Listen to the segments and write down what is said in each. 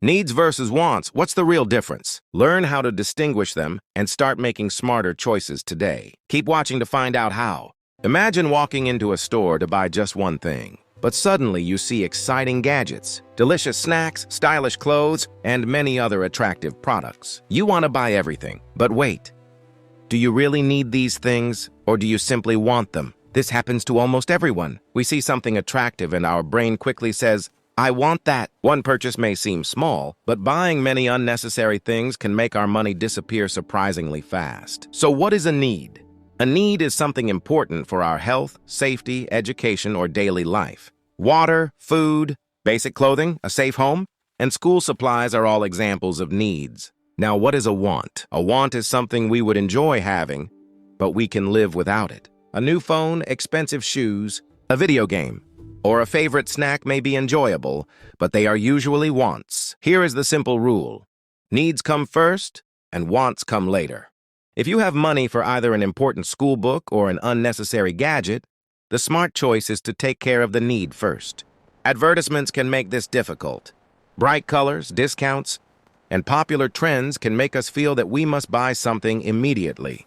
Needs versus wants, what's the real difference? Learn how to distinguish them and start making smarter choices today. Keep watching to find out how. Imagine walking into a store to buy just one thing, but suddenly you see exciting gadgets, delicious snacks, stylish clothes, and many other attractive products. You want to buy everything, but wait. Do you really need these things, or do you simply want them? This happens to almost everyone. We see something attractive and our brain quickly says, I want that. One purchase may seem small, but buying many unnecessary things can make our money disappear surprisingly fast. So what is a need? A need is something important for our health, safety, education, or daily life. Water, food, basic clothing, a safe home, and school supplies are all examples of needs. Now, what is a want? A want is something we would enjoy having, but we can live without it. A new phone, expensive shoes, a video game, or a favorite snack may be enjoyable, but they are usually wants. Here is the simple rule. Needs come first, and wants come later. If you have money for either an important school book or an unnecessary gadget, the smart choice is to take care of the need first. Advertisements can make this difficult. Bright colors, discounts, and popular trends can make us feel that we must buy something immediately.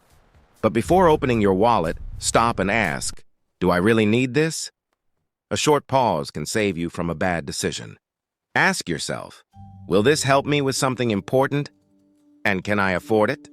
But before opening your wallet, stop and ask, do I really need this? A short pause can save you from a bad decision. Ask yourself, will this help me with something important? And can I afford it?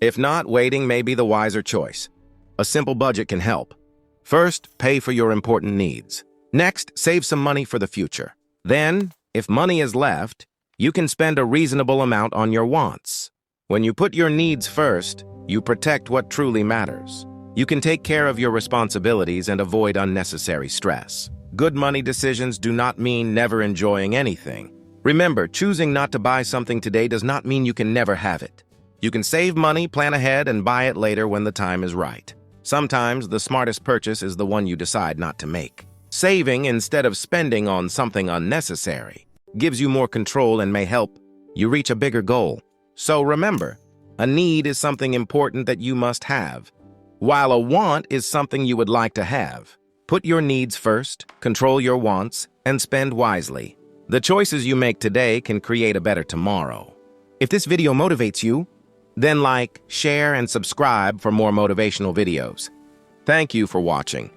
If not, waiting may be the wiser choice. A simple budget can help. First, pay for your important needs. Next, save some money for the future. Then, if money is left, you can spend a reasonable amount on your wants. When you put your needs first, you protect what truly matters. You can take care of your responsibilities and avoid unnecessary stress. Good money decisions do not mean never enjoying anything. Remember, choosing not to buy something today does not mean you can never have it. You can save money, plan ahead, and buy it later when the time is right. Sometimes the smartest purchase is the one you decide not to make. Saving instead of spending on something unnecessary gives you more control and may help you reach a bigger goal. So remember, a need is something important that you must have, while a want is something you would like to have. Put your needs first, control your wants, and spend wisely. The choices you make today can create a better tomorrow. If this video motivates you, then like, share, and subscribe for more motivational videos. Thank you for watching.